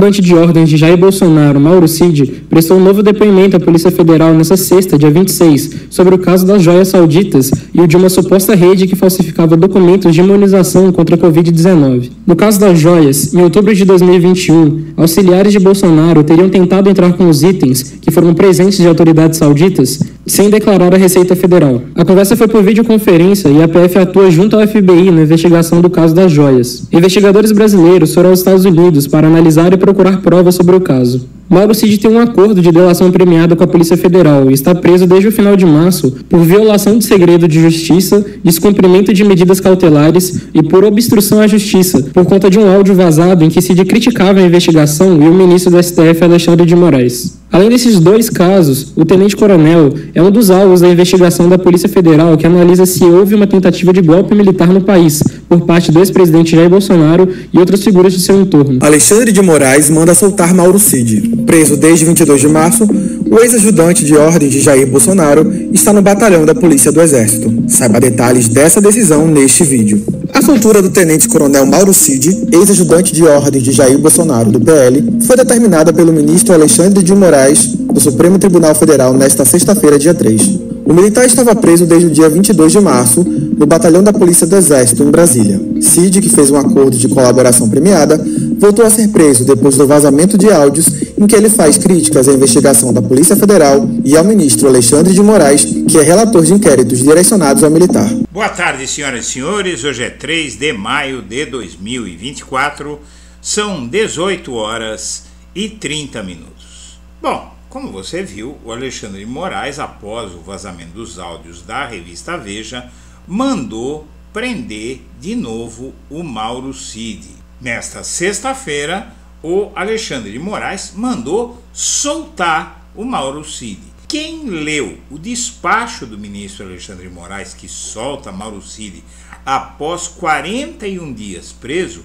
ajudante de ordens de Jair Bolsonaro, Mauro Cid, prestou um novo depoimento à Polícia Federal nesta sexta, dia 26, sobre o caso das joias sauditas e o de uma suposta rede que falsificava documentos de imunização contra a Covid-19. No caso das joias, em outubro de 2021, auxiliares de Bolsonaro teriam tentado entrar com os itens que foram presentes de autoridades sauditas sem declarar a Receita Federal. A conversa foi por videoconferência e a PF atua junto ao FBI na investigação do caso das joias. Investigadores brasileiros foram aos Estados Unidos para analisar e procurar provas sobre o caso. Mauro Cid tem um acordo de delação premiada com a Polícia Federal e está preso desde o final de março por violação de segredo de justiça, descumprimento de medidas cautelares e por obstrução à justiça, por conta de um áudio vazado em que Cid criticava a investigação e o ministro do STF, Alexandre de Moraes. Além desses dois casos, o tenente-coronel é um dos alvos da investigação da Polícia Federal que analisa se houve uma tentativa de golpe militar no país por parte do ex-presidente Jair Bolsonaro e outras figuras de seu entorno. Alexandre de Moraes manda soltar Mauro Cid. Preso desde 22 de março, o ex-ajudante de ordens de Jair Bolsonaro está no batalhão da Polícia do Exército. Saiba detalhes dessa decisão neste vídeo. A soltura do tenente-coronel Mauro Cid, ex-ajudante de ordens de Jair Bolsonaro, do PL, foi determinada pelo ministro Alexandre de Moraes, do Supremo Tribunal Federal, nesta sexta-feira, dia 3. O militar estava preso desde o dia 22 de março, no batalhão da Polícia do Exército, em Brasília. Cid, que fez um acordo de colaboração premiada, voltou a ser preso depois do vazamento de áudios em que ele faz críticas à investigação da Polícia Federal e ao ministro Alexandre de Moraes, que é relator de inquéritos direcionados ao militar. Boa tarde, senhoras e senhores. Hoje é 3 de maio de 2024. São 18 horas e 30 minutos. Bom, como você viu, o Alexandre de Moraes, após o vazamento dos áudios da revista Veja, mandou prender de novo o Mauro Cid. Nesta sexta-feira, o Alexandre de Moraes mandou soltar o Mauro Cid. Quem leu o despacho do ministro Alexandre de Moraes, que solta Mauro Cid após 41 dias preso,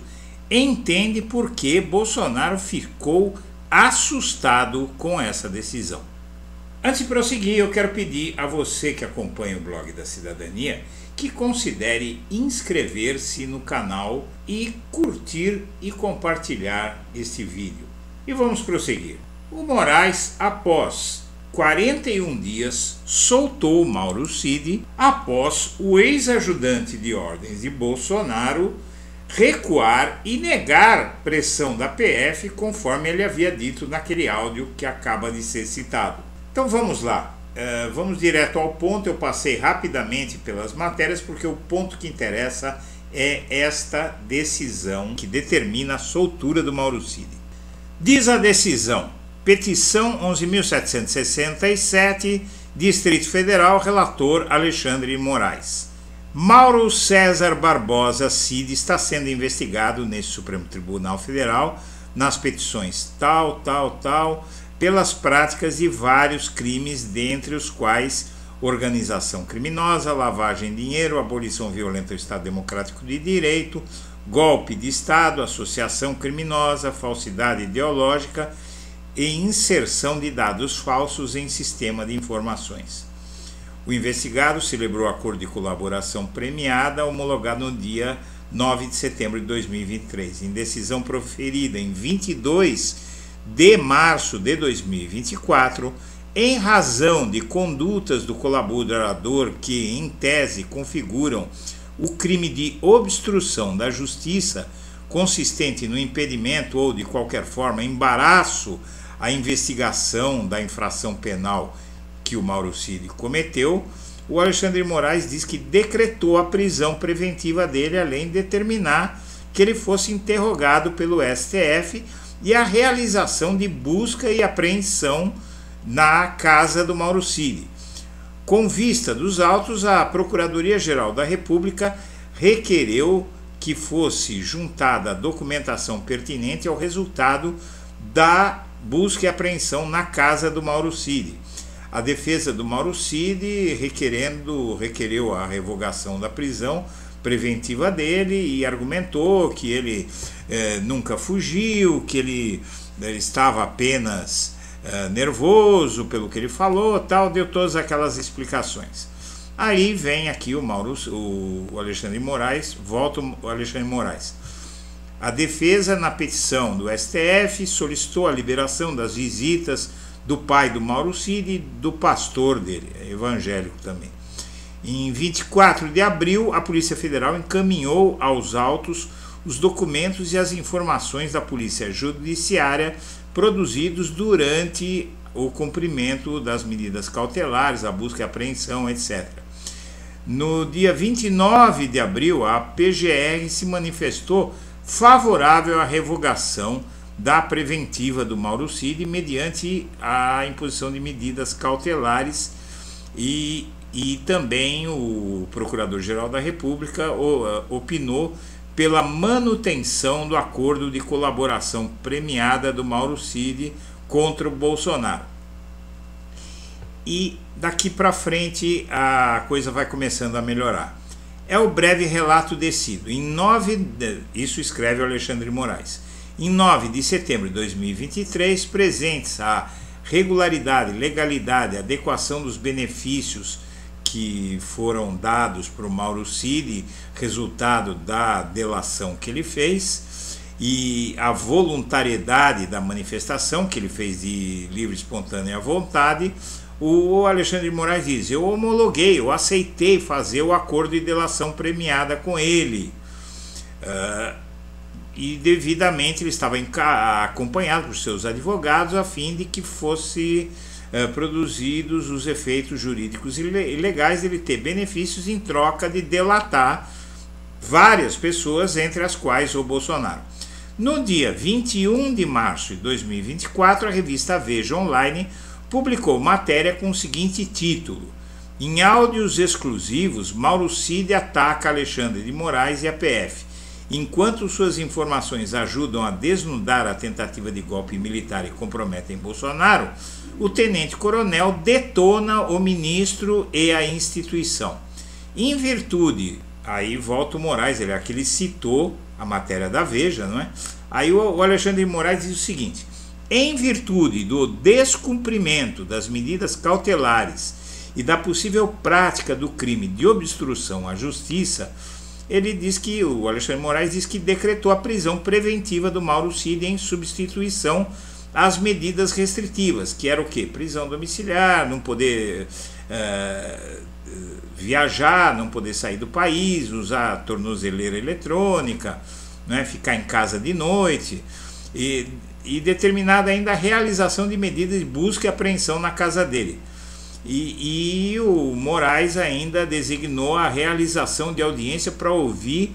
entende por que Bolsonaro ficou assustado com essa decisão. Antes de prosseguir, eu quero pedir a você que acompanha o blog da Cidadania que considere inscrever-se no canal e curtir e compartilhar este vídeo. E vamos prosseguir. O Moraes, após 41 dias, soltou Mauro Cid após o ex-ajudante de ordens de Bolsonaro recuar e negar pressão da PF, conforme ele havia dito naquele áudio que acaba de ser citado. Então vamos lá, vamos direto ao ponto. Eu passei rapidamente pelas matérias porque o ponto que interessa é esta decisão que determina a soltura do Mauro Cid. Diz a decisão: petição 11.767, Distrito Federal, relator Alexandre de Moraes. Mauro César Barbosa Cid está sendo investigado nesse Supremo Tribunal Federal nas petições tal, pelas práticas de vários crimes, dentre os quais organização criminosa, lavagem de dinheiro, abolição violenta do Estado Democrático de Direito, golpe de Estado, associação criminosa, falsidade ideológica e inserção de dados falsos em sistema de informações. O investigado celebrou acordo de colaboração premiada homologado no dia 9 de setembro de 2023. Em decisão proferida em 22 de março de 2024, em razão de condutas do colaborador que, em tese, configuram o crime de obstrução da justiça, consistente no impedimento ou, de qualquer forma, embaraço à investigação da infração penal que o Mauro Cid cometeu, o Alexandre de Moraes diz que decretou a prisão preventiva dele, além de determinar que ele fosse interrogado pelo STF e a realização de busca e apreensão na casa do Mauro Cid. Com vista dos autos, a Procuradoria-Geral da República requereu que fosse juntada a documentação pertinente ao resultado da busca e apreensão na casa do Mauro Cid. A defesa do Mauro Cid requereu a revogação da prisão preventiva dele e argumentou que ele nunca fugiu, que ele estava apenas nervoso pelo que ele falou, tal, deu todas aquelas explicações. Aí vem aqui o Alexandre de Moraes, volta o Alexandre de Moraes. A defesa, na petição do STF, solicitou a liberação das visitas do pai do Mauro Cid e do pastor dele, evangélico também. Em 24 de abril, a Polícia Federal encaminhou aos autos os documentos e as informações da Polícia Judiciária produzidos durante o cumprimento das medidas cautelares, a busca e apreensão, etc. No dia 29 de abril, a PGR se manifestou favorável à revogação da preventiva do Mauro Cid mediante a imposição de medidas cautelares e também o Procurador-Geral da República opinou pela manutenção do acordo de colaboração premiada do Mauro Cid contra o Bolsonaro. E daqui para frente a coisa vai começando a melhorar. É o breve relato descido. Isso escreve o Alexandre Moraes. Em 9 de setembro de 2023, presentes a regularidade, legalidade, adequação dos benefícios que foram dados para o Mauro Cid, resultado da delação que ele fez, e a voluntariedade da manifestação que ele fez de livre e espontânea vontade, o Alexandre de Moraes diz: eu homologuei, eu aceitei fazer o acordo de delação premiada com ele. E devidamente ele estava acompanhado por seus advogados a fim de que fosse produzidos os efeitos jurídicos e legais dele ter benefícios em troca de delatar várias pessoas, entre as quais o Bolsonaro. No dia 21 de março de 2024, a revista Veja Online publicou matéria com o seguinte título: em áudios exclusivos, Mauro Cid ataca Alexandre de Moraes e a PF. Enquanto suas informações ajudam a desnudar a tentativa de golpe militar e comprometem Bolsonaro, o tenente-coronel detona o ministro e a instituição. Em virtude, aí volta o Moraes, aqui ele citou a matéria da Veja, não é? Aí o Alexandre de Moraes diz o seguinte: em virtude do descumprimento das medidas cautelares e da possível prática do crime de obstrução à justiça, ele diz que, o Alexandre de Moraes diz que decretou a prisão preventiva do Mauro Cid em substituição às medidas restritivas, que era o quê? Prisão domiciliar, não poder viajar, não poder sair do país, usar tornozeleira eletrônica, né, ficar em casa de noite, e determinada ainda a realização de medidas de busca e apreensão na casa dele. E o Moraes ainda designou a realização de audiência para ouvir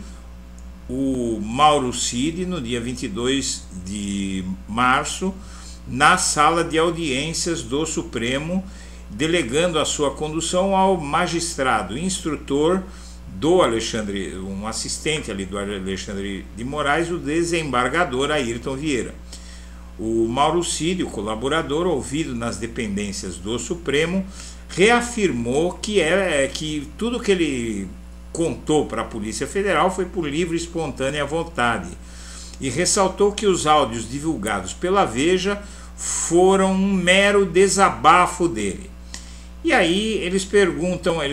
o Mauro Cid no dia 22 de março, na sala de audiências do Supremo, delegando a sua condução ao magistrado instrutor do Alexandre, um assistente ali do Alexandre de Moraes, o desembargador Ayrton Vieira. O Mauro Cid, o colaborador, ouvido nas dependências do Supremo, reafirmou que tudo que ele contou para a Polícia Federal foi por livre e espontânea vontade, e ressaltou que os áudios divulgados pela Veja foram um mero desabafo dele. E aí eles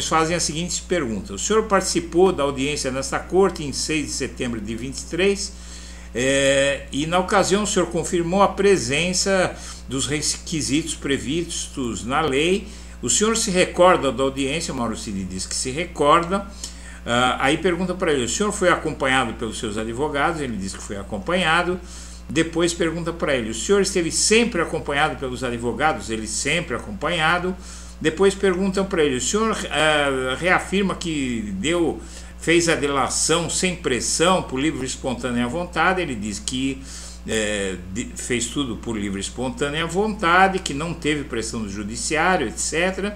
fazem a seguinte pergunta: o senhor participou da audiência nesta corte em 6 de setembro de 23, e na ocasião o senhor confirmou a presença dos requisitos previstos na lei. O senhor se recorda da audiência? Mauro Cid diz que se recorda. Aí pergunta para ele: o senhor foi acompanhado pelos seus advogados? Ele diz que foi acompanhado. Depois pergunta para ele: o senhor esteve sempre acompanhado pelos advogados? Ele sempre acompanhado. Depois perguntam para ele: o senhor reafirma que fez a delação sem pressão, por livre e espontânea vontade? Ele diz que fez tudo por livre e espontânea vontade, que não teve pressão do judiciário, etc.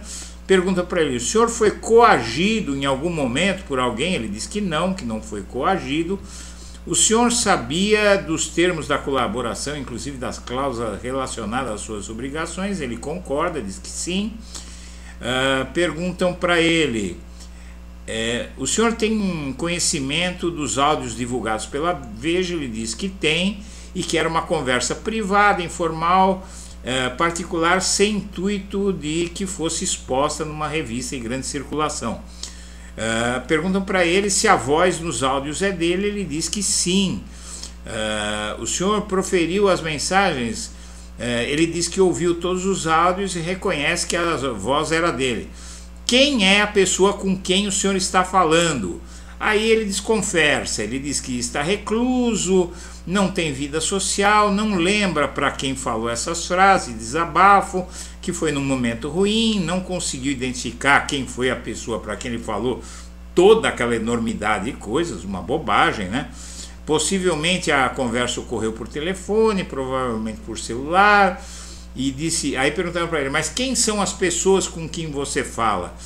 Pergunta para ele: o senhor foi coagido em algum momento por alguém? Ele diz que não foi coagido. O senhor sabia dos termos da colaboração, inclusive das cláusulas relacionadas às suas obrigações? Ele concorda, diz que sim. Perguntam para ele: o senhor tem conhecimento dos áudios divulgados pela Veja? Ele diz que tem, e que era uma conversa privada, informal, particular, sem intuito de que fosse exposta numa revista em grande circulação. Perguntam para ele se a voz nos áudios é dele. Ele diz que sim. O senhor proferiu as mensagens, ele diz que ouviu todos os áudios e reconhece que a voz era dele. Quem é a pessoa com quem o senhor está falando? Aí ele desconversa, ele diz que está recluso, não tem vida social, não lembra para quem falou essas frases, desabafo, que foi num momento ruim, não conseguiu identificar quem foi a pessoa para quem ele falou toda aquela enormidade de coisas, uma bobagem, né? Possivelmente a conversa ocorreu por telefone, provavelmente por celular, e disse, aí perguntaram para ele, mas quem são as pessoas com quem você fala?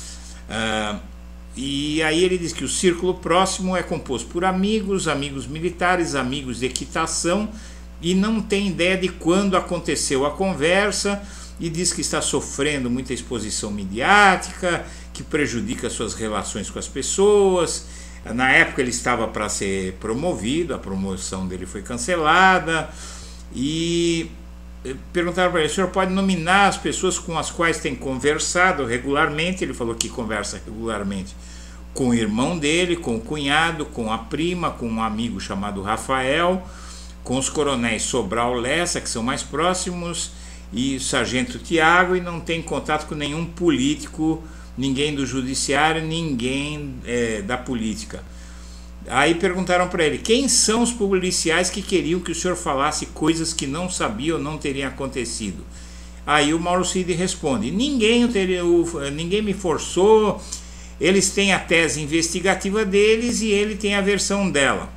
E aí ele diz que o círculo próximo é composto por amigos, amigos militares, amigos de equitação, e não tem ideia de quando aconteceu a conversa, e diz que está sofrendo muita exposição midiática, que prejudica suas relações com as pessoas. Na época ele estava para ser promovido, a promoção dele foi cancelada, e perguntaram para ele, o senhor pode nominar as pessoas com as quais tem conversado regularmente? Ele falou que conversa regularmente com o irmão dele, com o cunhado, com a prima, com um amigo chamado Rafael, com os coronéis Sobral Lessa, que são mais próximos, e o sargento Tiago, e não tem contato com nenhum político, ninguém do judiciário, ninguém da política. Aí perguntaram para ele, quem são os policiais que queriam que o senhor falasse coisas que não sabia ou não teriam acontecido? Aí o Mauro Cid responde, ninguém me forçou, eles têm a tese investigativa deles e ele tem a versão dela.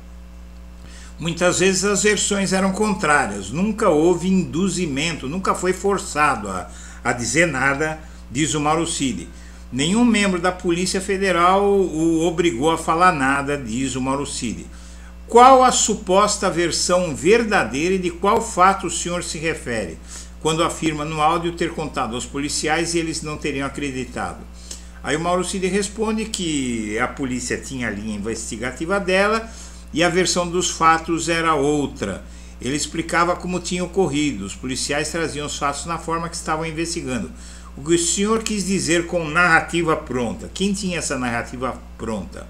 Muitas vezes as versões eram contrárias, nunca houve induzimento, nunca foi forçado a dizer nada, diz o Mauro Cid. Nenhum membro da Polícia Federal o obrigou a falar nada, diz o Mauro Cid. Qual a suposta versão verdadeira e de qual fato o senhor se refere, quando afirma no áudio ter contado aos policiais e eles não teriam acreditado? Aí o Mauro Cid responde que a polícia tinha a linha investigativa dela e a versão dos fatos era outra. Ele explicava como tinha ocorrido, os policiais traziam os fatos na forma que estavam investigando. O que o senhor quis dizer com narrativa pronta? Quem tinha essa narrativa pronta?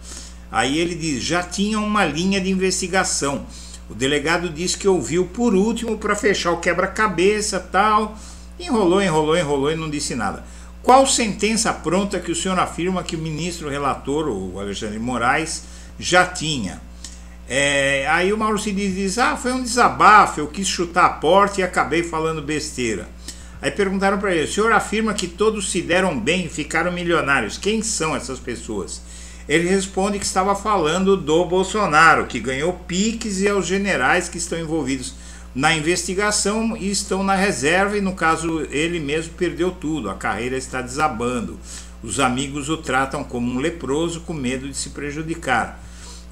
Aí ele diz, já tinha uma linha de investigação. O delegado disse que ouviu por último para fechar o quebra-cabeça, tal. Enrolou e não disse nada. Qual sentença pronta que o senhor afirma que o ministro relator, o Alexandre Moraes, já tinha? Aí o Mauro Cid diz, foi um desabafo, eu quis chutar a porta e acabei falando besteira. Aí perguntaram para ele, o senhor afirma que todos se deram bem e ficaram milionários, quem são essas pessoas? Ele responde que estava falando do Bolsonaro, que ganhou piques, e aos generais que estão envolvidos na investigação e estão na reserva, e no caso ele mesmo perdeu tudo, a carreira está desabando. Os amigos o tratam como um leproso com medo de se prejudicar.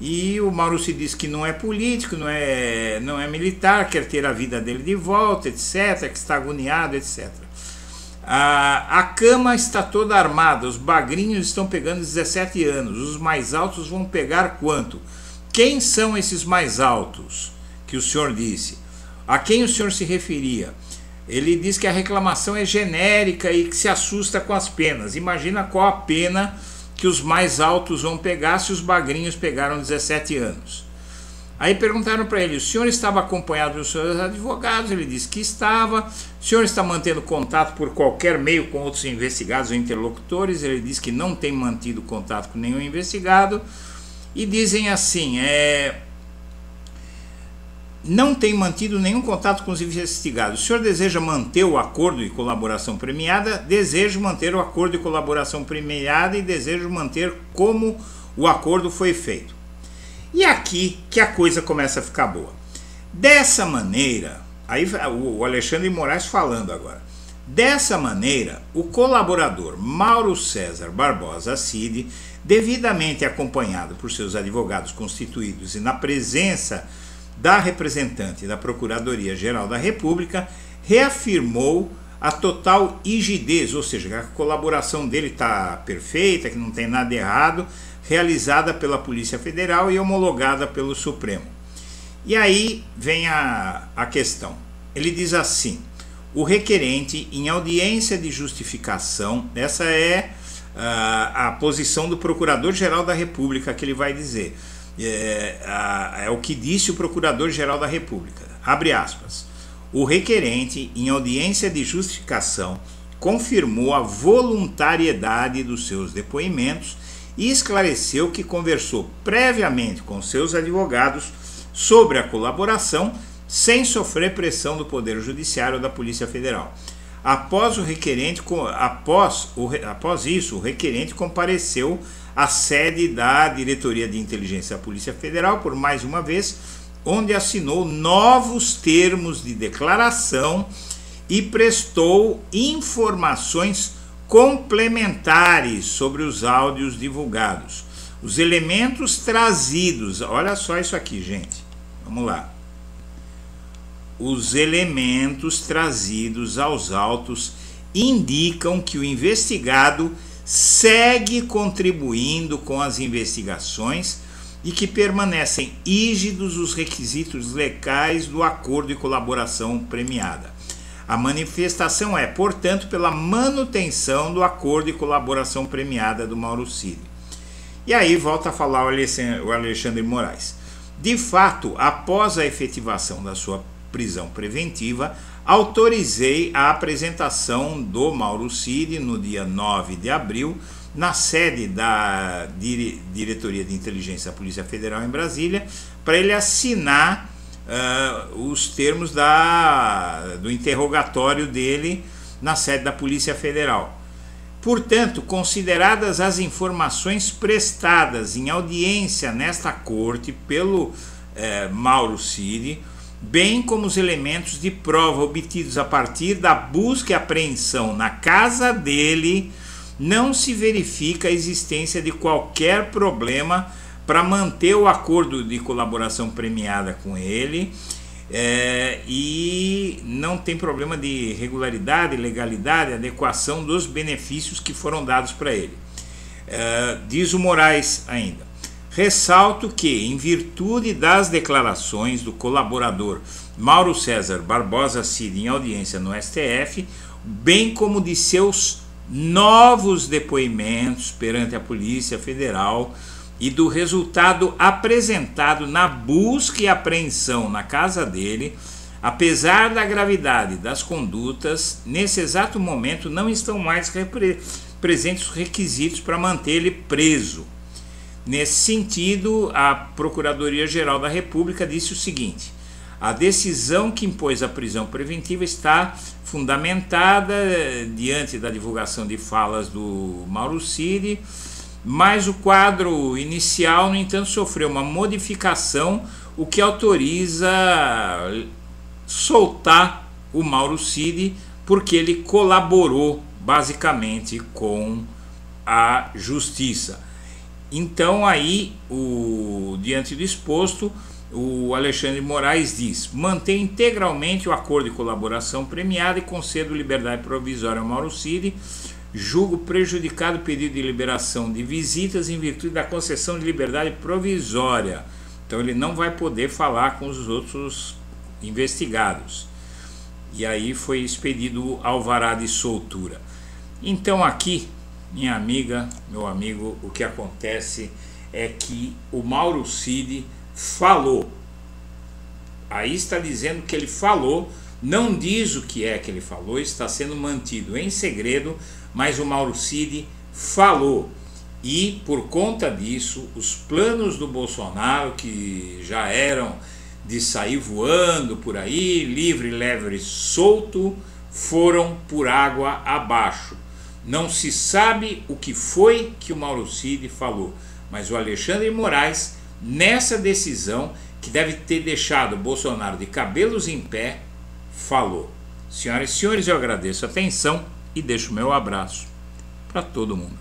E o Mauro Cid diz que não é político, não é militar, quer ter a vida dele de volta, etc., que está agoniado, etc. A cama está toda armada, os bagrinhos estão pegando 17 anos, os mais altos vão pegar quanto? Quem são esses mais altos que o senhor disse? A quem o senhor se referia? Ele diz que a reclamação é genérica e que se assusta com as penas. Imagina qual a pena que os mais altos vão pegar se os bagrinhos pegaram 17 anos. Aí perguntaram para ele, o senhor estava acompanhado dos seus advogados? Ele disse que estava. O senhor está mantendo contato por qualquer meio com outros investigados ou interlocutores? Ele disse que não tem mantido contato com nenhum investigado. E dizem assim, não tem mantido nenhum contato com os investigados. O senhor deseja manter o acordo de colaboração premiada? Desejo manter o acordo de colaboração premiada e desejo manter como o acordo foi feito. E aqui que a coisa começa a ficar boa. Dessa maneira, aí o Alexandre Moraes falando agora, dessa maneira, o colaborador Mauro César Barbosa Cid, devidamente acompanhado por seus advogados constituídos e na presença da representante da Procuradoria-Geral da República, reafirmou a total rigidez, ou seja, que a colaboração dele está perfeita, que não tem nada errado, realizada pela Polícia Federal e homologada pelo Supremo. E aí vem a questão. Ele diz assim, o requerente, em audiência de justificação, essa é a posição do Procurador-Geral da República que ele vai dizer, É o que disse o Procurador-Geral da República. Abre aspas. O requerente, em audiência de justificação, confirmou a voluntariedade dos seus depoimentos e esclareceu que conversou previamente com seus advogados sobre a colaboração sem sofrer pressão do Poder Judiciário ou da Polícia Federal. Após isso, o requerente compareceu à sede da Diretoria de Inteligência da Polícia Federal por mais uma vez, onde assinou novos termos de declaração e prestou informações complementares sobre os áudios divulgados. Os elementos trazidos, olha só isso aqui, gente, vamos lá. Os elementos trazidos aos autos indicam que o investigado segue contribuindo com as investigações e que permanecem rígidos os requisitos legais do acordo de colaboração premiada. A manifestação é, portanto, pela manutenção do acordo de colaboração premiada do Mauro Cid. E aí volta a falar o Alexandre Moraes. De fato, após a efetivação da sua prisão preventiva, autorizei a apresentação do Mauro Cid no dia 9 de abril, na sede da Diretoria de Inteligência da Polícia Federal em Brasília, para ele assinar os termos do interrogatório dele na sede da Polícia Federal. Portanto, consideradas as informações prestadas em audiência nesta corte pelo Mauro Cid, bem como os elementos de prova obtidos a partir da busca e apreensão na casa dele, não se verifica a existência de qualquer problema para manter o acordo de colaboração premiada com ele, e não tem problema de regularidade, legalidade, adequação dos benefícios que foram dados para ele. Diz o Moraes ainda. Ressalto que, em virtude das declarações do colaborador Mauro César Barbosa Cid em audiência no STF, bem como de seus novos depoimentos perante a Polícia Federal e do resultado apresentado na busca e apreensão na casa dele, apesar da gravidade das condutas, nesse exato momento não estão mais presentes os requisitos para manter ele preso. Nesse sentido, a Procuradoria-Geral da República disse o seguinte: a decisão que impôs a prisão preventiva está fundamentada diante da divulgação de falas do Mauro Cid, mas o quadro inicial, no entanto, sofreu uma modificação, o que autoriza soltar o Mauro Cid, porque ele colaborou basicamente com a justiça. Então aí, diante do exposto, o Alexandre Moraes diz: mantém integralmente o acordo de colaboração premiada e concedo liberdade provisória ao Mauro Cid. Julgo prejudicado o pedido de liberação de visitas em virtude da concessão de liberdade provisória. Então ele não vai poder falar com os outros investigados. E aí foi expedido o alvará de soltura. Então aqui, minha amiga, meu amigo, o que acontece é que o Mauro Cid falou. Aí está dizendo que ele falou, não diz o que é que ele falou, está sendo mantido em segredo, mas o Mauro Cid falou. E por conta disso, os planos do Bolsonaro, que já eram de sair voando por aí, livre, leve, solto, foram por água abaixo. Não se sabe o que foi que o Mauro Cid falou, mas o Alexandre Moraes, nessa decisão que deve ter deixado o Bolsonaro de cabelos em pé, falou. Senhoras e senhores, eu agradeço a atenção e deixo o meu abraço para todo mundo.